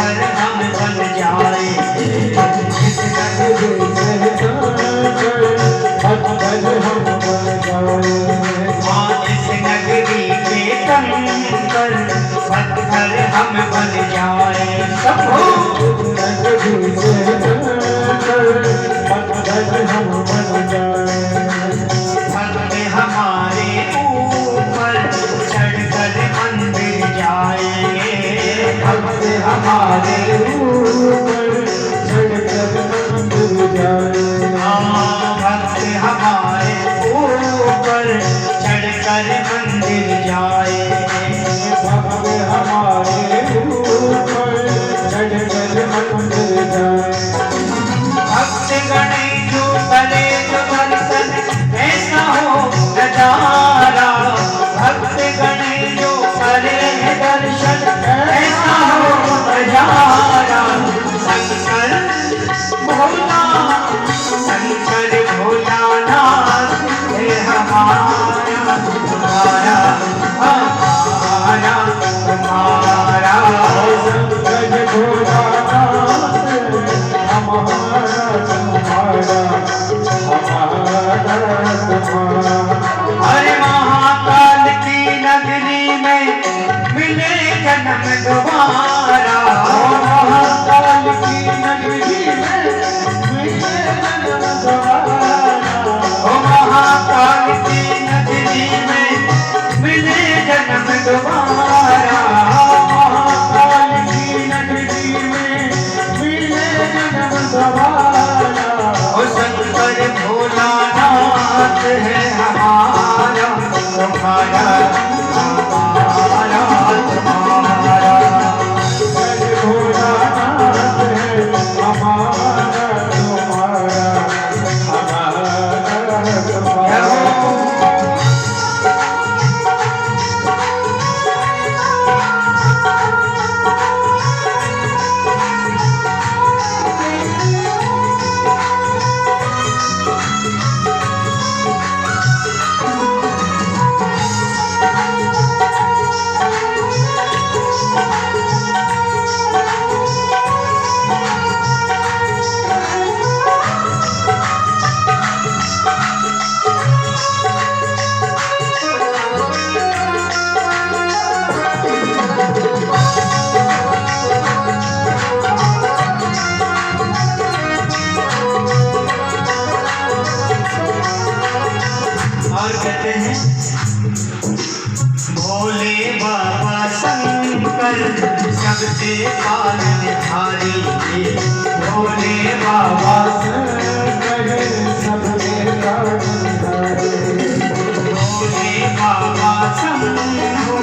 कर हम बन जाए। इस नगरी से जाकर पत्थर हम बन जाए। हाँ इस नगरी के कंकर पत्थर हम बन जाए। नगरी से जाकर पत्थर हम बन जाए। भक्त हमारे ऊपर चढ़कर मंदिर जाएंगे। भक्त हमारे ऊपर चढ़कर मंदिर जाए। हाँ भक्त हमारे ऊपर चढ़कर मंदिर जाएंगे। भक्त हमारे ऊपर चढ़कर मंदिर जाए। भक्त गणेश जो करे जो दर्शन ऐसा हो नजारा। भक्त गणेश जो करे दर्शन ऐसा हो नजारा। शंकर भोला शंकर भोलानाथ है हमारा तुम्हारा हमारा तुम्हारा। शंकर भोलानाथ हमारा तुम्हारा तुम्हारा। अरे महाकाल की नगरी में मिले जन्म दोबारा। महाकाल की नगरी में मिले जन्म दोबारा। ओ महाकाल की नगरी में मिले जन्म दोबारा। महाकाल की नगरी में मिले जन्म दोबारा। ओ शंकर भोलानाथ है हमारा तुम्हारा हमारा तुम्हारा। शंकर भोलानाथ है हमारा तुम्हारा हमारा तुम्हारा। और कहते हैं भोले बाबा शंकर सबसे पालनहारी। भोले बाबा शंकर सबके पालनहारी। भोले बाबा शंभु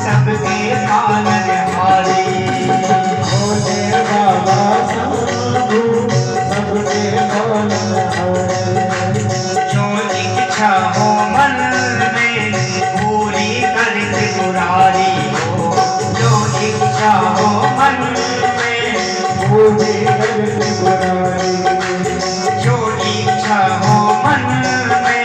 सबके पालनहारी। भोले बाबा शंभु सबके पालनहारी। जो इच्छा हो मन में पूरी कर त्रिपुरारी हो। जो इच्छा हो मन में पूरी कर त्रिपुरारी। जो इच्छा हो मन में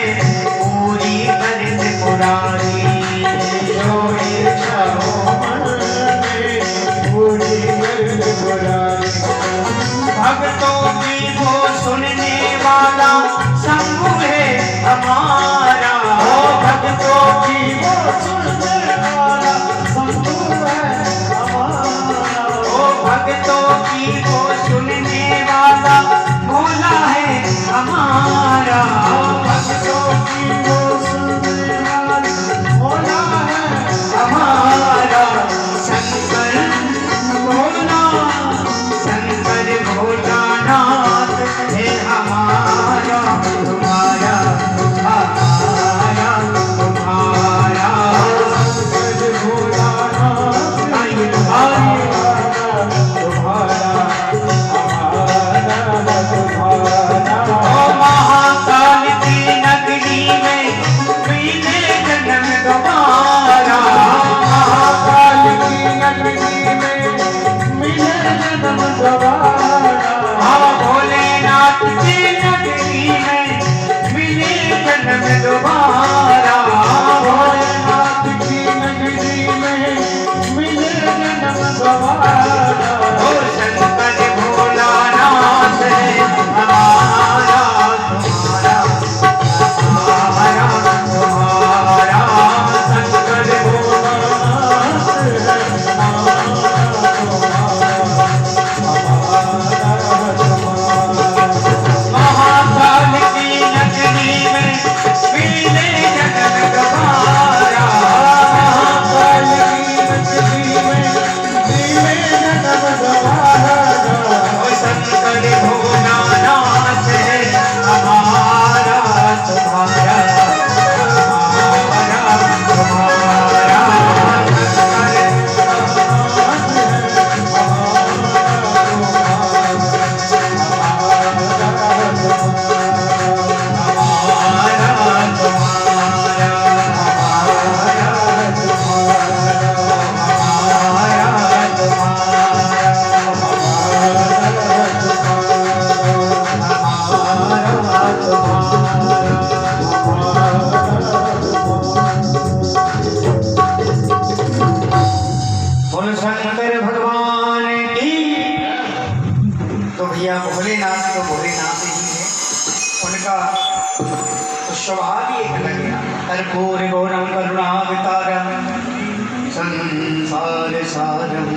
संसार सारम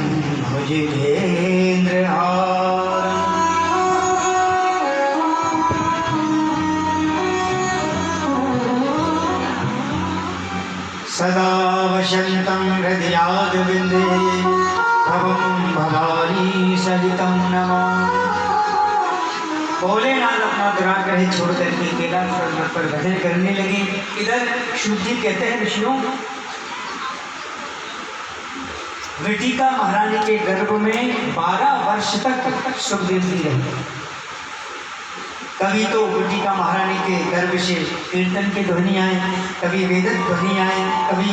भुजगेन्द्र सदा वसन्तं हृदयाद्विन्दे भवं भवानी सहितं नमामि। भोलेनाथ अपना दुराग्रह छोड़ करके केदार पर्वत पर भजन करने लगे। इधर शुभ जी कहते हैं विष्णु, वटिका महारानी के गर्भ में 12 वर्ष तक सुखदेव जी रहे। कभी तो वटिका महारानी के गर्भ से कीर्तन की ध्वनि आए, कभी वेदक ध्वनि आए, कभी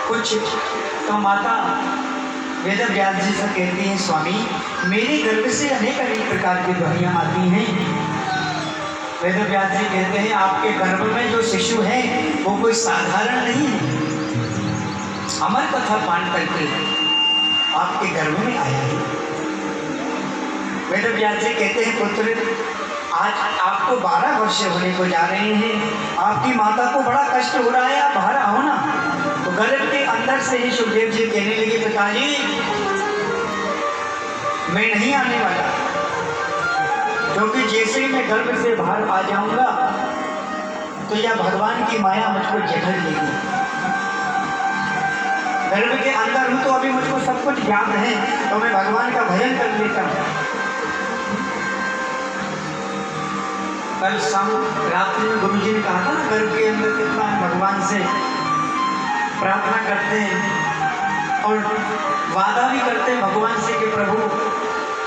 कुछ। तो माता वेद व्यास जी से कहती हैं, स्वामी मेरे गर्भ से अनेक प्रकार की ध्वनियाँ आती हैं। वेद व्यास जी कहते हैं, आपके गर्भ में जो शिशु है वो कोई साधारण नहीं है, अमर कथा पाठ करके आपके गर्भ में आया है। वेद व्यास जी कहते हैं, पुत्र आज आपको 12 वर्ष होने को जा रहे हैं, आपकी माता को बड़ा कष्ट हो रहा है, आप बाहर आओ ना। तो गर्भ के अंदर से ही सुखदेव जी कहने लगे, पिताजी मैं नहीं आने वाला, क्योंकि जैसे ही मैं गर्भ से बाहर आ जाऊंगा तो यह भगवान की माया मुझको जकड़ लेगी। गर्भ के अंदर हूं तो अभी मुझको सब कुछ ज्ञान है, तो मैं भगवान का भजन कर लेता हूं। कल शाम रात्रि में गुरुजी ने कहा था ना, गर्भ के अंदर कितना भगवान से प्रार्थना करते हैं और वादा भी करते हैं भगवान से कि प्रभु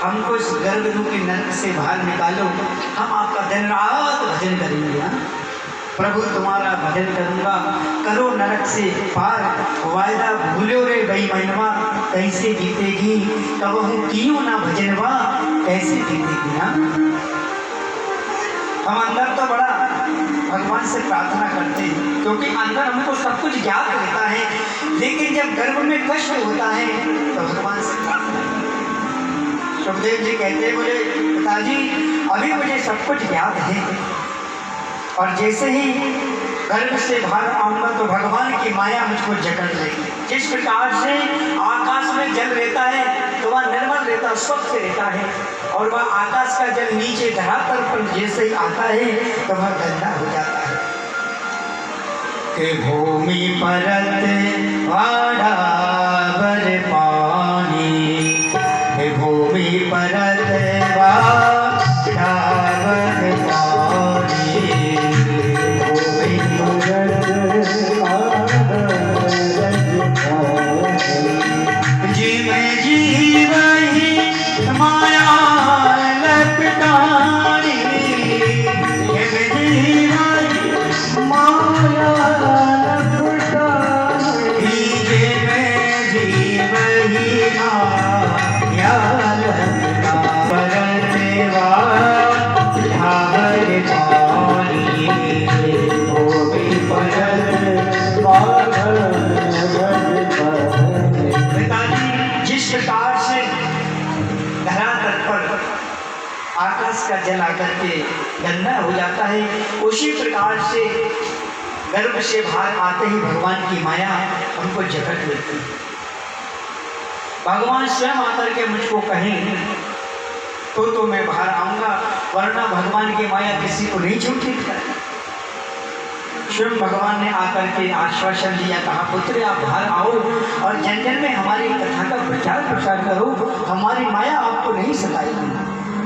हमको इस गर्भ रूपी नरक से बाहर निकालो, हम आपका दिन रात भजन करेंगे। हाँ प्रभु तुम्हारा भजन करूँगा, करो नरक से पार, वायदा भूलो रे बेईमानवा, कैसे जीतेगी, कबहू कियो ना भजनवा, कैसे जीतेगी। हाँ हम अंदर तो बड़ा भगवान से प्रार्थना करते हैं, क्योंकि अंदर हमको सब कुछ ज्ञात रहता है, लेकिन जब गर्भ में कष्ट होता है तो भगवान से प्रार्थना करते हैं। सुखदेव जी कहते हैं, बोले पिताजी अभी मुझे सब कुछ ज्ञात है, और जैसे ही गर्भ से बाहर आऊंगा तो भगवान की माया मुझको जकड़ लेगी। जिस प्रकार से आकाश में जल रहता है तो वह निर्मल रहता, स्वच्छ रहता है, और वह आकाश का जल नीचे धरातल पर जैसे ही आता है तो वह गंदा हो जाता है। कि भूमि परत वाड़ावर पानी, कि भूमि परत वाड़ावर पानी, भूमि परत जीव जीव ही माया लपटानी, जीव जीव माया लपटानी, जीव जीव ही माया लपटानी, परते वाड़ावर पानी, भूमि परत वाड़ावर पानी। जिस प्रकार से धरातल पर आकाश का जल आकर के गंदा हो जाता है, उसी प्रकार से गर्भ से बाहर आते ही भगवान की माया हमको जकड़ लेती है। भगवान स्वयं आकर के मुझको कहें तो मैं बाहर आऊंगा, वरना भगवान की माया किसी को नहीं छूटती। स्वयं भगवान ने आकर के आश्वासन दिया, कहा पुत्र आप बाहर आओ और जन जन में हमारी कथा का प्रचार प्रसार करो, हमारी माया आपको नहीं सताएगी।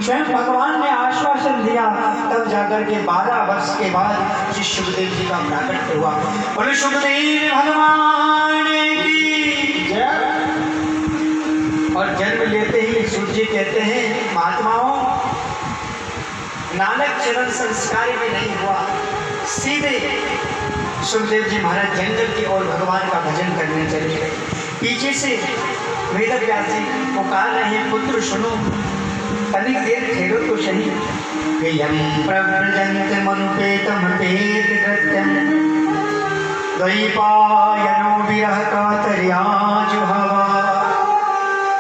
स्वयं भगवान ने आश्वासन दिया, तब जाकर के 12 वर्ष के बाद श्री सुखदेव जी का प्राकट्य हुआ। बोले सुखदेव भगवान की जय। और जन्म लेते ही सूर्य कहते हैं, महात्माओं नानक चरण संस्कार भी नहीं हुआ, सीधे सुखदेव जी महाराज जंगल की ओर भगवान का भजन करने चले गए। पीछे से वेद व्यास जी पुकार रहे हैं, पुत्र सुनो, तनिक देर ठहरो तो सही। यम प्रव्रजन्त मनुपेतम पेत कृत्यम, द्वैपायनो विरह कातर्याजुहवा,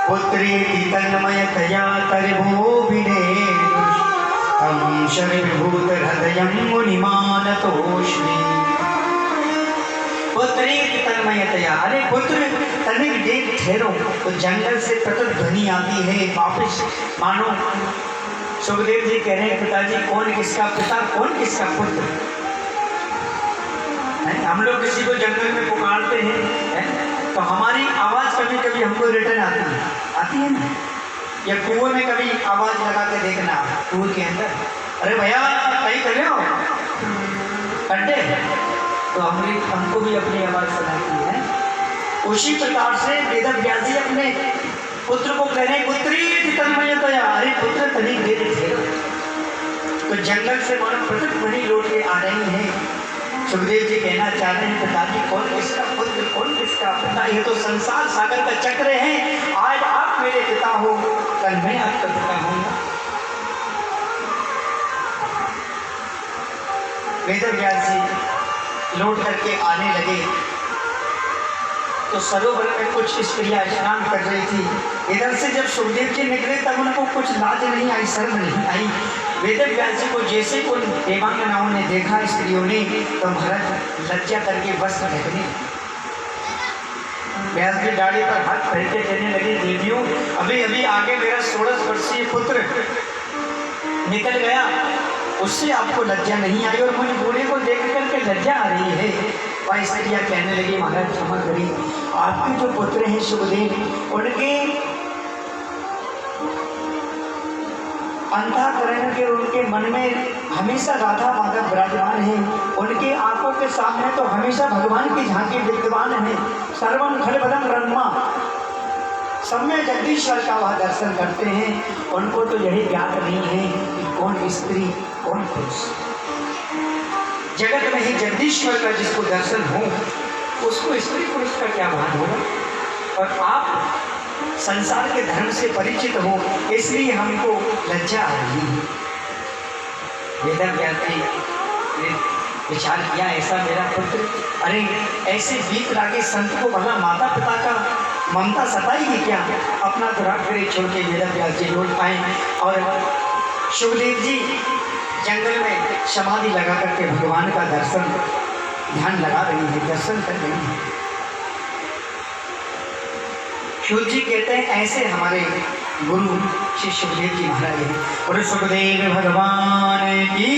पुत्री तन्मयतया तर्वो विनेदुष, हम शर्विभूत हृदयं मुनिमानतोष्मि। पुत्री तन्मयतया, अरे पुत्र ठहरो तो जंगल से प्रतिध्वनि आती है वापस। मानो सुखदेव जी कह रहे हैं पिताजी कौन किसका पिता कौन किसका पुत्र। हम लोग किसी को जंगल में पुकारते हैं तो हमारी आवाज कभी कभी हमको रिटर्न आती है ना। या कुएं में कभी आवाज लगा के देखना, कुएं के अंदर अरे भैया कहीं कर रहे हो कंडे, तो हमको भी अपनी आवाज सुनाती है। उसी प्रकार से वेदव्यास जी अपने पुत्र को कह रहे पुत्री तन्मय दया, अरे पुत्र तनी देर थे। तो जंगल से मानो प्रतिध्वनि लौट के आ रही है। सुखदेव जी कहना चाह रहे हैं पिताजी कौन किसका पुत्र कौन किसका पिता, ये तो संसार सागर का चक्र है। आज आप मेरे पिता हो, कल मैं आपका पिता होऊंगा। वेदव्यास जी लौट करके आने लगे तो सरोवर में कुछ स्त्रियां स्नान कर रही थी। इधर से जब सुखदेव जी निकले तब उनको कुछ लाज नहीं आई, शर्म नहीं आई। वेदव्यास जी को जैसे उन देवांगनाओं ने देखा स्त्रियों ने तो महाराज लज्जा करके वस्त्र ढकने। व्यास जी दाढ़ी पर हाथ फेर के कहने लगे देवियों अभी अभी आगे मेरा 16 वर्षीय पुत्र निकल गया, उससे आपको लज्जा नहीं आई और मुझे बूढ़े को देख करके लज्जा आ रही है। वह स्त्रियाँ कहने लगी महाराज क्षमा करिए, आपके जो पुत्र हैं सुखदेव उनके अंतःकरण के उनके मन में हमेशा राधा माधव विराजमान है। उनके आंखों के सामने तो हमेशा भगवान की झांकी विद्यमान है। सर्वम खलबदम ब्रह्मा, समय जगदीश्वर का वह दर्शन करते हैं। उनको तो यही ज्ञात नहीं है कि कौन स्त्री कौन पुरुष। जगत में ही जगदीश्वर का जिसको दर्शन हो उसको स्त्री पुरुष का क्या भान होगा। और आप संसार के धर्म से परिचित हो इसलिए हमको लज्जा आ रही है। वेदव्यास ने विचार किया ऐसा मेरा पुत्र, अरे ऐसे बीत लागे संत को भला माता पिता का ममता सताएगी क्या। अपना दुराग्रह छोड़ के वेदव्यास जी लौट आए और सुखदेव जी जंगल में समाधि लगा करके भगवान का दर्शन ध्यान लगा रही है, दर्शन कर रही है। सूत जी कहते हैं ऐसे हमारे गुरु श्री सुखदेव जी महाराज हैं। और सुखदेव भगवान की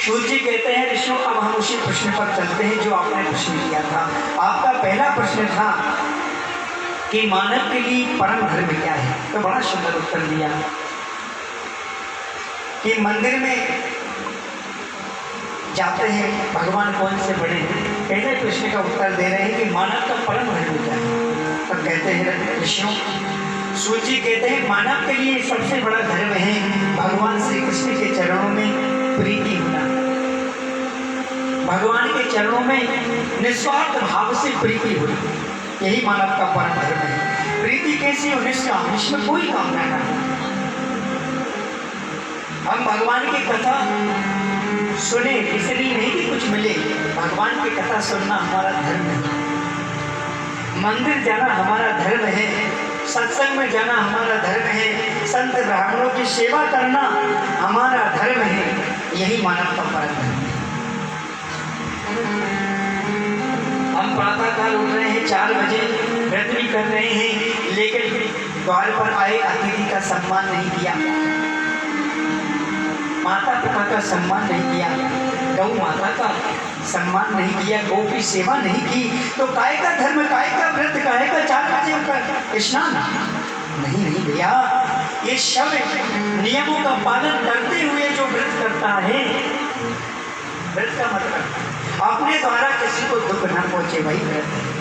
सूत जी कहते हैं ऋषियों अब हम उसी प्रश्न पर चलते हैं जो आपने प्रश्न किया था। आपका पहला प्रश्न था कि मानव के लिए परम धर्म क्या है, तो बड़ा सुंदर उत्तर दिया कि मंदिर में जाते हैं भगवान कौन से बड़े हैं। पहले प्रश्न का उत्तर दे रहे हैं कि मानव का परम धर्म क्या है। तब कहते हैं ऋषियों सूत जी कहते हैं मानव के लिए सबसे बड़ा धर्म है भगवान श्री कृष्ण के चरणों में प्रीति होना। भगवान के चरणों में निस्वार्थ भाव से प्रीति होना, यही मानव का परम धर्म है। प्रीति कैसी हो, निष्काम, इसमें कोई कामना ना हो। हम भगवान की कथा सुने इसलिए नहीं कि कुछ मिले, भगवान की कथा सुनना हमारा धर्म है। मंदिर जाना हमारा धर्म है, सत्संग में जाना हमारा धर्म है, संत ब्राह्मणों की सेवा करना हमारा धर्म है, यही मानव का परम धर्म है। हम प्रातःकाल उठ रहे हैं 4 बजे, व्रत भी कर रहे हैं, लेकिन द्वार पर आए अतिथि का सम्मान नहीं किया, माता पिता का सम्मान नहीं किया, गौ माता का सम्मान नहीं किया, गौ की सेवा नहीं की, तो काय का धर्म, काय का व्रत, काय का 4 बजे का स्नान। नहीं भैया, ये सब नियमों का पालन करते हुए जो व्रत करता है, व्रत का मतलब अपने द्वारा किसी को दुख न पहुंचे, वही व्रत है।